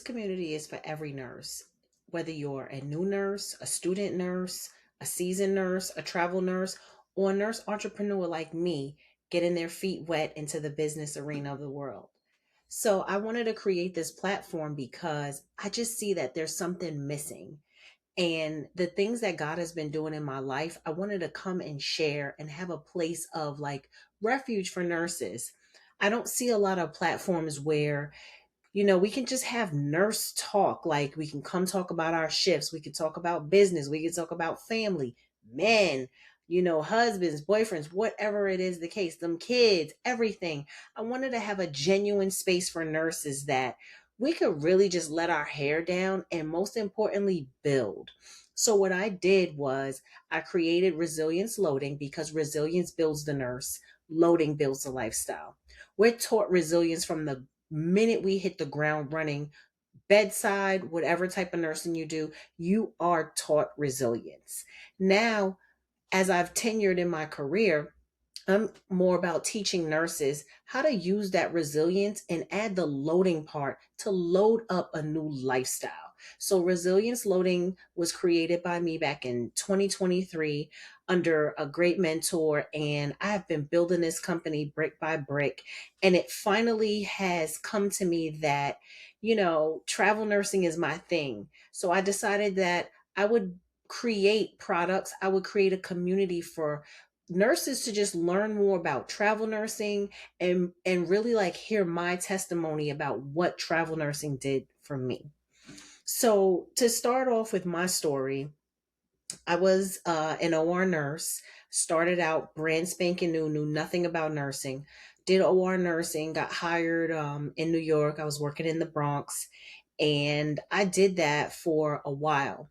community is for every nurse, whether you're a new nurse, a student nurse, a seasoned nurse, a travel nurse, or a nurse entrepreneur like me, getting their feet wet into the business arena of the world. So I wanted to create this platform because I just see that there's something missing. And the things that God has been doing in my life, I wanted to come and share and have a place of like refuge for nurses. I don't see a lot of platforms where we can just have nurse talk. Like we can come talk about our shifts. We can talk about business. We can talk about family, men, husbands, boyfriends, whatever it is the case, them kids, everything. I wanted to have a genuine space for nurses that we could really just let our hair down and most importantly, build. So what I did was I created resilience loading because resilience builds the nurse, loading builds the lifestyle. We're taught resilience from the minute we hit the ground running, bedside, whatever type of nursing you do, you are taught resilience. Now, as I've tenured in my career, I'm more about teaching nurses how to use that resilience and add the loading part to load up a new lifestyle. So, resilience loading was created by me back in 2023 under a great mentor, and I have been building this company brick by brick. And it finally has come to me that, travel nursing is my thing. So, I decided that I would create products, I would create a community for nurses to just learn more about travel nursing and really like hear my testimony about what travel nursing did for me. So to start off with my story, I was an OR nurse, started out brand spanking new, knew nothing about nursing, did OR nursing, got hired in New York. I was working in the Bronx, and I did that for a while.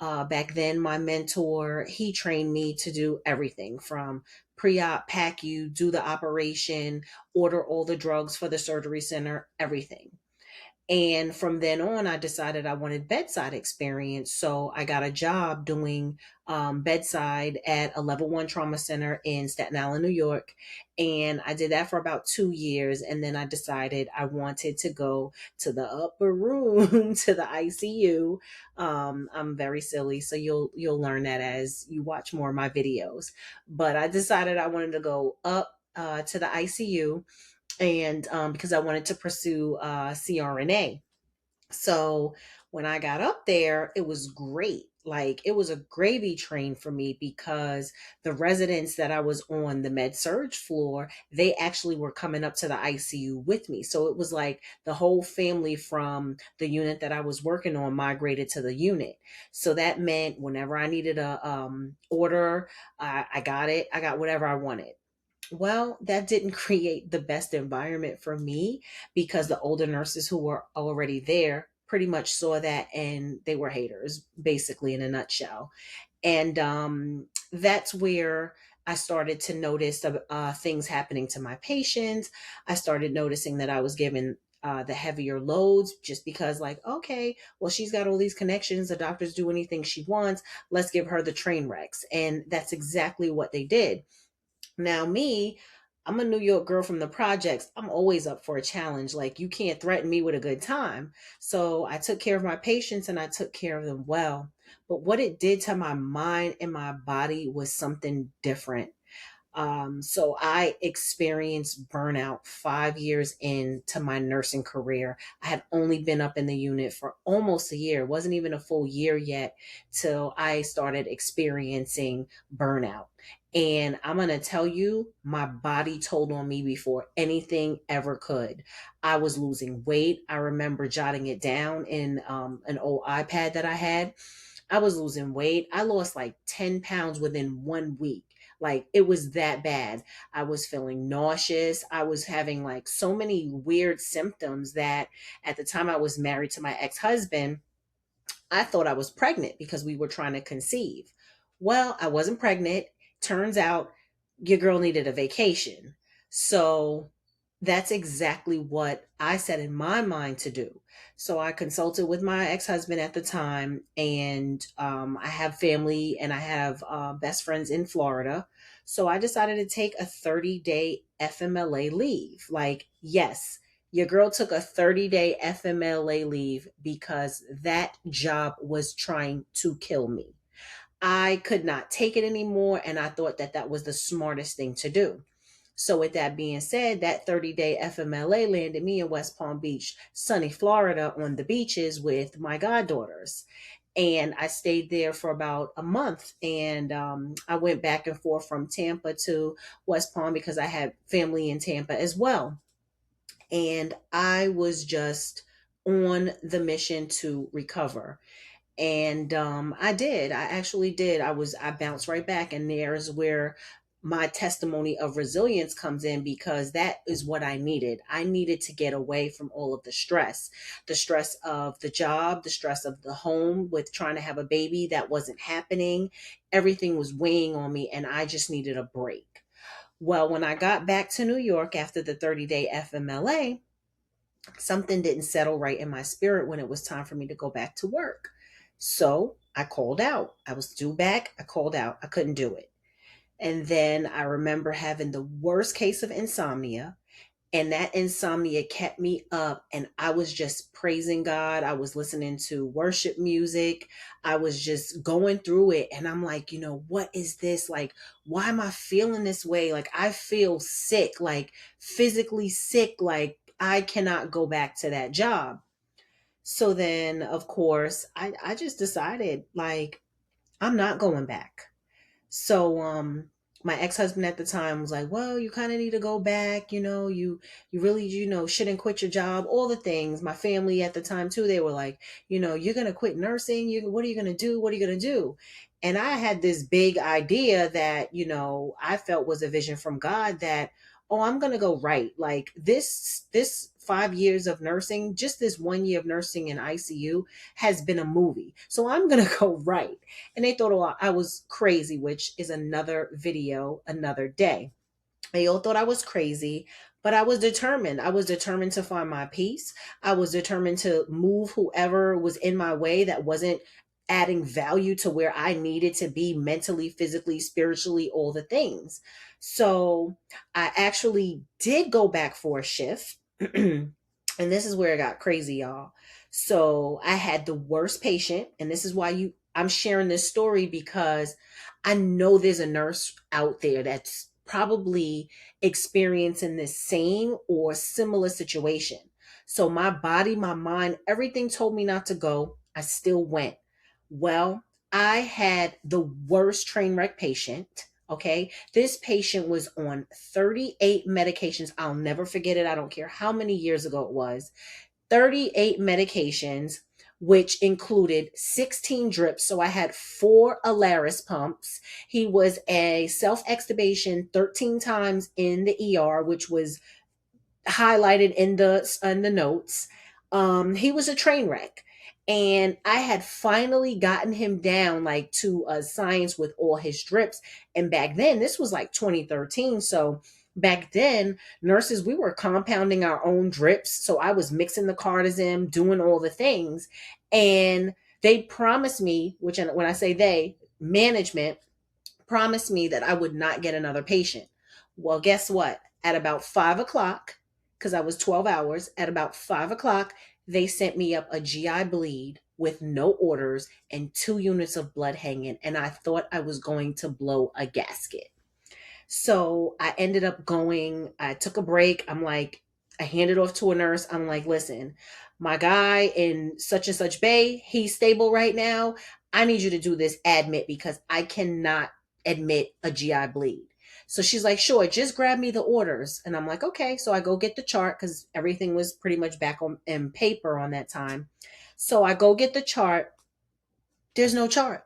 Back then, my mentor, he trained me to do everything from pre-op, pack you, do the operation, order all the drugs for the surgery center, everything. And from then on, I decided I wanted bedside experience. So I got a job doing bedside at a level one trauma center in Staten Island, New York. And I did that for about 2 years. And then I decided I wanted to go to the upper room, to the ICU. I'm very silly. So you'll learn that as you watch more of my videos. But I decided I wanted to go up to the ICU and because I wanted to pursue CRNA. So when I got up there, it was great. Like it was a gravy train for me because the residents that I was on the med surge floor, they actually were coming up to the ICU with me. So it was like the whole family from the unit that I was working on migrated to the unit. So that meant whenever I needed a order, I got it. I got whatever I wanted. Well, that didn't create the best environment for me because the older nurses who were already there pretty much saw that and they were haters, basically, in a nutshell. And that's where I started to notice things happening to my patients. I started noticing that I was given the heavier loads just because, like, okay, well, she's got all these connections. The doctors do anything she wants. Let's give her the train wrecks. And that's exactly what they did. Now, me, I'm a New York girl from the projects. I'm always up for a challenge. Like, you can't threaten me with a good time. So, I took care of my patients and I took care of them well. But what it did to my mind and my body was something different. So I experienced burnout 5 years into my nursing career. I had only been up in the unit for almost a year. It wasn't even a full year yet till I started experiencing burnout. And I'm going to tell you, my body told on me before anything ever could. I was losing weight. I remember jotting it down in an old iPad that I had. I was losing weight. I lost like 10 pounds within 1 week. Like it was that bad. I was feeling nauseous. I was having like so many weird symptoms that at the time I was married to my ex husband, I thought I was pregnant because we were trying to conceive. Well, I wasn't pregnant. Turns out your girl needed a vacation. So that's exactly what I set in my mind to do. So I consulted with my ex husband at the time, and I have family and I have best friends in Florida. So I decided to take a 30-day FMLA leave. Like, yes, Your girl took a 30-day FMLA leave because that job was trying to kill me. I could not take it anymore, and I thought that that was the smartest thing to do. So, with that being said, that 30-day FMLA landed me in West Palm Beach, sunny Florida, on the beaches with my goddaughters. And I stayed there for about a month. And I went back and forth from Tampa to West Palm because I had family in Tampa as well. And I was just on the mission to recover. And I did. I actually did. I bounced right back. And there's where my testimony of resilience comes in, because that is what I needed. I needed to get away from all of the stress of the job, the stress of the home with trying to have a baby that wasn't happening. Everything was weighing on me, and I just needed a break. Well, when I got back to New York after the 30-day FMLA, something didn't settle right in my spirit when it was time for me to go back to work. So I called out. I was due back. I called out. I couldn't do it. And then I remember having the worst case of insomnia. And that insomnia kept me up. And I was just praising God. I was listening to worship music. I was just going through it. And I'm like, what is this? Like, why am I feeling this way? Like, I feel sick, like physically sick. Like, I cannot go back to that job. So then, of course, I just decided, like, I'm not going back. So my ex-husband at the time was like, well, you kind of need to go back, you really, shouldn't quit your job, all the things. My family at the time too, they were like, you're going to quit nursing. What are you going to do? What are you going to do? And I had this big idea that, I felt was a vision from God that, oh, I'm going to go right. Like this 5 years of nursing, just this 1 year of nursing in ICU has been a movie. So I'm going to go right. And they thought, oh, I was crazy, which is another video, another day. They all thought I was crazy, but I was determined. I was determined to find my peace. I was determined to move whoever was in my way that wasn't adding value to where I needed to be mentally, physically, spiritually, all the things. So I actually did go back for a shift. And this is where it got crazy, y'all. So I had the worst patient, and this is why I'm sharing this story, because I know there's a nurse out there that's probably experiencing the same or similar situation. So my body, my mind, everything told me not to go. I still went. Well, I had the worst train wreck patient. Okay. This patient was on 38 medications. I'll never forget it. I don't care how many years ago it was. 38 medications, which included 16 drips. So I had 4 Alaris pumps. He was a self-extubation 13 times in the ER, which was highlighted in the notes. He was a train wreck. And I had finally gotten him down like to a science with all his drips. And back then, this was like 2013. So back then, nurses, we were compounding our own drips. So I was mixing the cardizem, doing all the things. And they promised me, which when I say they, management promised me that I would not get another patient. Well, guess what? At about 5 o'clock, because I was 12 hours, at about 5 o'clock, they sent me up a GI bleed with no orders and 2 units of blood hanging. And I thought I was going to blow a gasket. So I ended up going, I took a break. I'm like, I handed off to a nurse. I'm like, listen, my guy in such and such bay, he's stable right now. I need you to do this admit because I cannot admit a GI bleed. So she's like, sure, just grab me the orders. And I'm like, okay. So I go get the chart because everything was pretty much back on in paper on that time. So I go get the chart. There's no chart.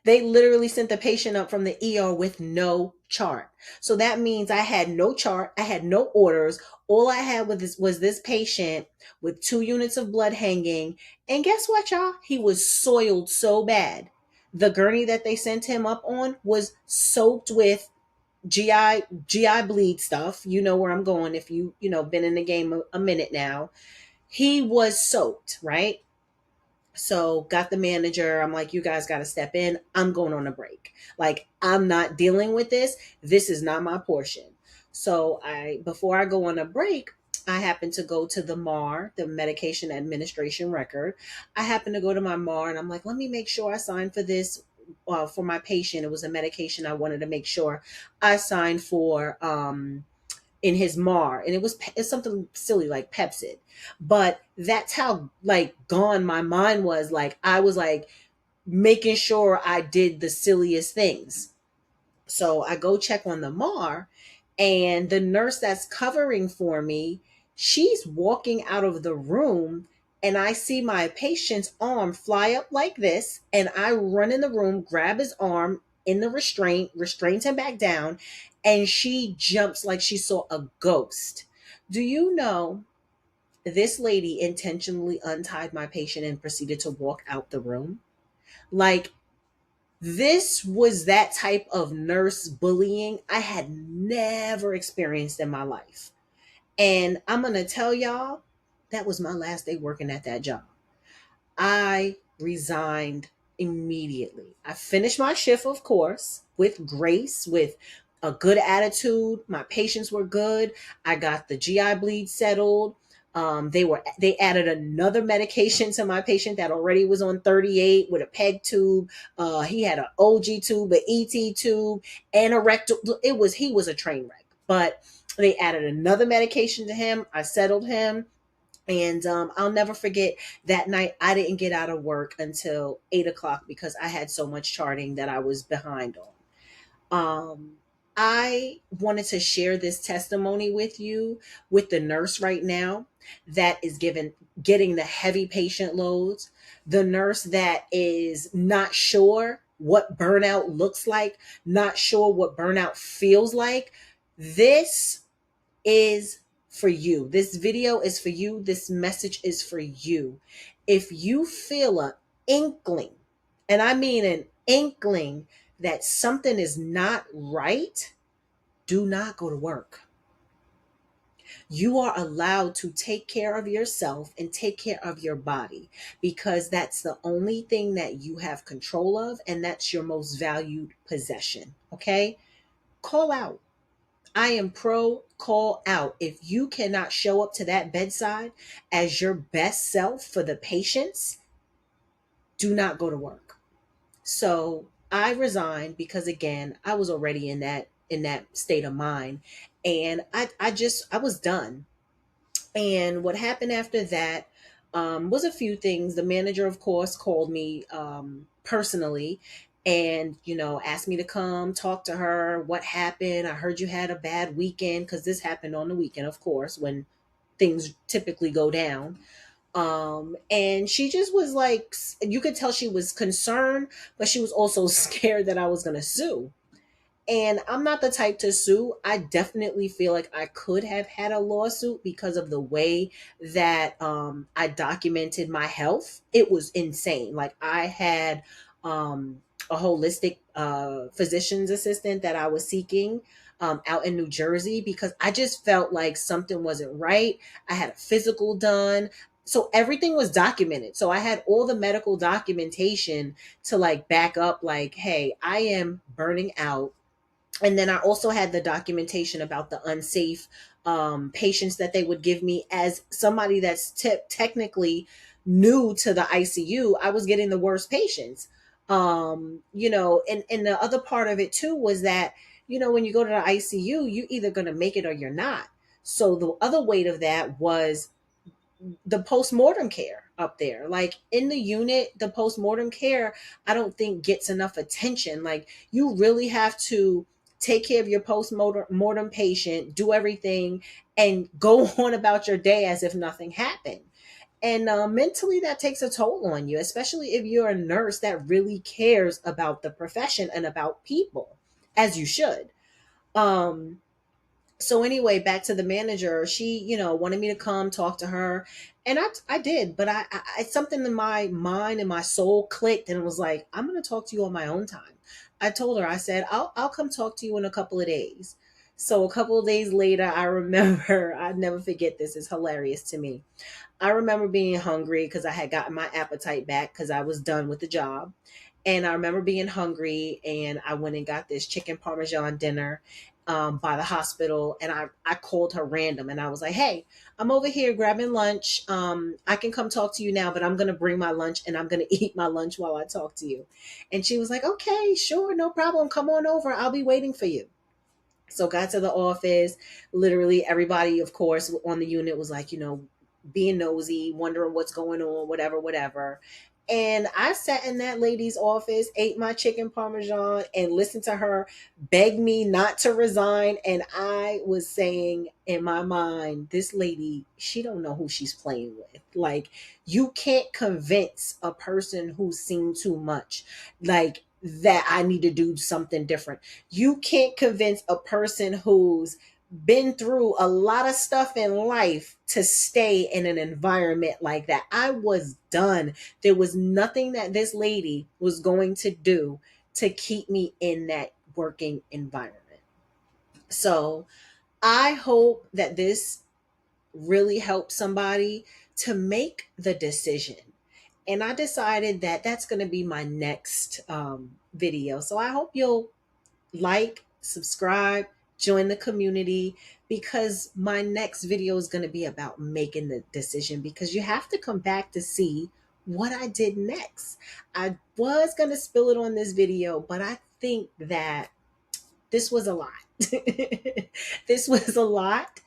They literally sent the patient up from the ER with no chart. So that means I had no chart. I had no orders. All I had was this patient with 2 units of blood hanging. And guess what, y'all? He was soiled so bad. The gurney that they sent him up on was soaked with GI bleed stuff. You know where I'm going if been in the game a minute now. He was soaked, right? So got the manager. I'm like, you guys got to step in. I'm going on a break. Like, I'm not dealing with this. This is not my portion. So before I go on a break, I happened to go to the MAR, the medication administration record. I happened to go to my MAR and I'm like, let me make sure I sign for this for my patient. It was a medication I wanted to make sure I signed for in his MAR, and it's something silly like Pepsid. But that's how like gone my mind was. Like I was like making sure I did the silliest things. So I go check on the MAR, and the nurse that's covering for me, she's walking out of the room, and I see my patient's arm fly up like this, and I run in the room, grab his arm in the restrains him back down, and she jumps like she saw a ghost. Do you know this lady intentionally untied my patient and proceeded to walk out the room? Like, this was that type of nurse bullying I had never experienced in my life. And I'm going to tell y'all, that was my last day working at that job. I resigned immediately. I finished my shift, of course, with grace, with a good attitude. My patients were good. I got the GI bleed settled. They added another medication to my patient that already was on 38 with a peg tube. He had an OG tube, an ET tube, and a rectal. He was a train wreck. But they added another medication to him. I settled him. And I'll never forget that night. I didn't get out of work until 8 o'clock because I had so much charting that I was behind on. I wanted to share this testimony with you, with the nurse right now that is getting the heavy patient loads, the nurse that is not sure what burnout looks like, not sure what burnout feels like. This is for you. This video is for you. This message is for you. If you feel an inkling, and I mean an inkling, that something is not right, do not go to work. You are allowed to take care of yourself and take care of your body, because that's the only thing that you have control of, and that's your most valued possession. Okay? Call out. I am pro call out. If you cannot show up to that bedside as your best self for the patients, do not go to work. So I resigned because, again, I was already in that state of mind, and I was done. And what happened after that was a few things. The manager, of course, called me personally and, asked me to come talk to her. What happened? I heard you had a bad weekend, because this happened on the weekend, of course, when things typically go down. And she just was like, you could tell she was concerned, but she was also scared that I was going to sue. And I'm not the type to sue. I definitely feel like I could have had a lawsuit because of the way that I documented my health. It was insane. Like, I had a holistic physician's assistant that I was seeking out in New Jersey, because I just felt like something wasn't right. I had a physical done. So everything was documented. So I had all the medical documentation to like back up, like, hey, I am burning out. And then I also had the documentation about the unsafe patients that they would give me. As somebody that's technically new to the ICU, I was getting the worst patients. And the other part of it too was that, when you go to the ICU, you're either going to make it or you're not. So the other weight of that was the post-mortem care up there. Like, in the unit, the post-mortem care, I don't think gets enough attention. Like, you really have to take care of your post-mortem patient, do everything, and go on about your day as if nothing happened. And mentally, that takes a toll on you, especially if you're a nurse that really cares about the profession and about people, as you should. um so anyway, back to the manager. She, wanted me to come talk to her, and I did. But something in my mind and my soul clicked, and was like, I'm going to talk to you on my own time. I told her, I said, I'll come talk to you in a couple of days. So a couple of days later, I remember, I never forget this. It's hilarious to me. I remember being hungry because I had gotten my appetite back because I was done with the job. And I remember being hungry, and I went and got this chicken parmesan dinner. by the hospital, and I called her random, and I was like, hey, I'm over here grabbing lunch. I can come talk to you now, but I'm going to bring my lunch and I'm going to eat my lunch while I talk to you. And she was like, okay, sure, no problem. Come on over. I'll be waiting for you. So got to the office. Literally everybody, of course, on the unit was like, being nosy, wondering what's going on, whatever, whatever. And I sat in that lady's office, ate my chicken parmesan, and listened to her beg me not to resign. And I was saying in my mind, this lady, she don't know who she's playing with. Like, you can't convince a person who's seen too much, like, that I need to do something different. You can't convince a person who's been through a lot of stuff in life to stay in an environment like that. I was done. There was nothing that this lady was going to do to keep me in that working environment. So I hope that this really helps somebody to make the decision. And I decided that that's going to be my next video. So I hope you'll like, subscribe, join the community, because my next video is going to be about making the decision, because you have to come back to see what I did next. I was going to spill it on this video, but I think that this was a lot. This was a lot.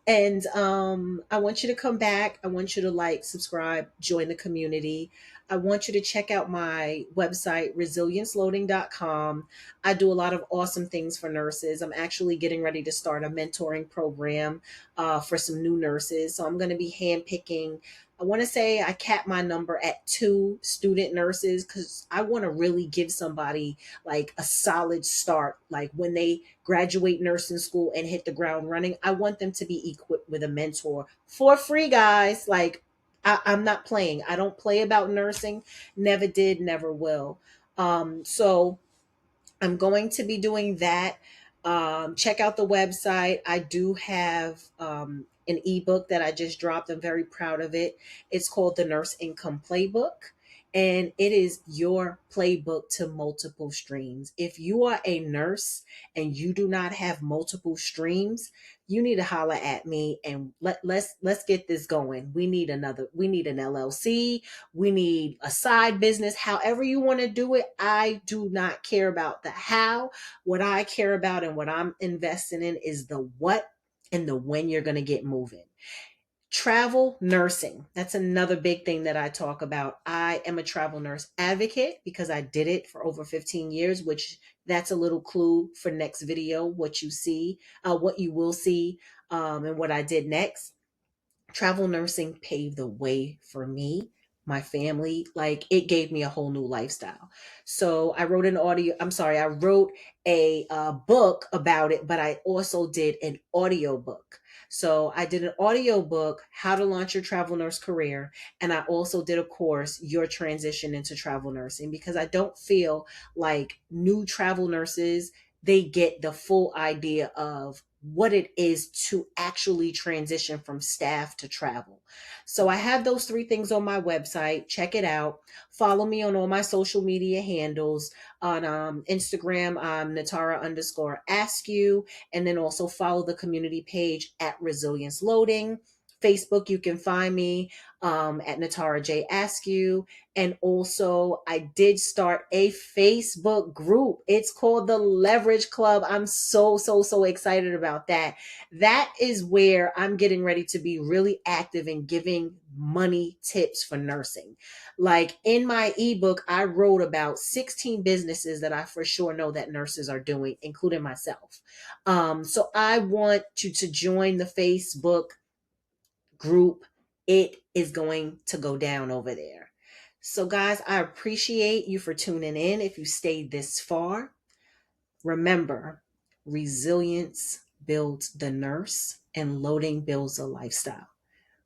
And I want you to come back. I want you to like, subscribe, join the community. I want you to check out my website, resilienceloading.com. I do a lot of awesome things for nurses. I'm actually getting ready to start a mentoring program for some new nurses. So I'm going to be handpicking. I want to say I cap my number at 2 student nurses, because I want to really give somebody like a solid start. Like when they graduate nursing school and hit the ground running, I want them to be equipped with a mentor for free, guys. Like, I'm not playing. I don't play about nursing. Never did, never will. So I'm going to be doing that. Check out the website. I do have an ebook that I just dropped. I'm very proud of it. It's called the Nurse Income Playbook. And it is your playbook to multiple streams. If you are a nurse and you do not have multiple streams, you need to holler at me, and let's get this going. We need an LLC, we need a side business. However you want to do it, I do not care about the how. What I care about and what I'm investing in is the what and the when you're going to get moving. Travel nursing. That's another big thing that I talk about. I am a travel nurse advocate because I did it for over 15 years, which that's a little clue for next video, what you see, what you will see, and what I did next. Travel nursing paved the way for me, my family. Like, it gave me a whole new lifestyle. So I wrote I wrote a book about it, but I also did an audio book. So I did an audio book, How to Launch Your Travel Nurse Career. And I also did a course, Your Transition into Travel Nursing, because I don't feel like new travel nurses, they get the full idea of what it is to actually transition from staff to travel. So I have those 3 things on my website. Check it out. Follow me on all my social media handles. On Instagram, I'm Natara_askew. And then also follow the community page at Resilience Loading. Facebook, you can find me at Natara J. Askew. And also, I did start a Facebook group. It's called the Leverage Club. I'm so excited about that. That is where I'm getting ready to be really active in giving money tips for nursing. Like, in my ebook, I wrote about 16 businesses that I for sure know that nurses are doing, including myself. So I want you to join the Facebook group. It is going to go down over there. So guys, I appreciate you for tuning in. If you stayed this far, remember, resilience builds the nurse and loading builds a lifestyle.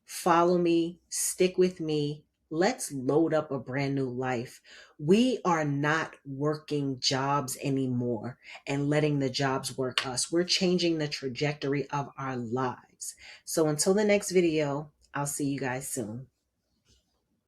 Follow me, stick with me. Let's load up a brand new life. We are not working jobs anymore and letting the jobs work us. We're changing the trajectory of our lives. So until the next video, I'll see you guys soon.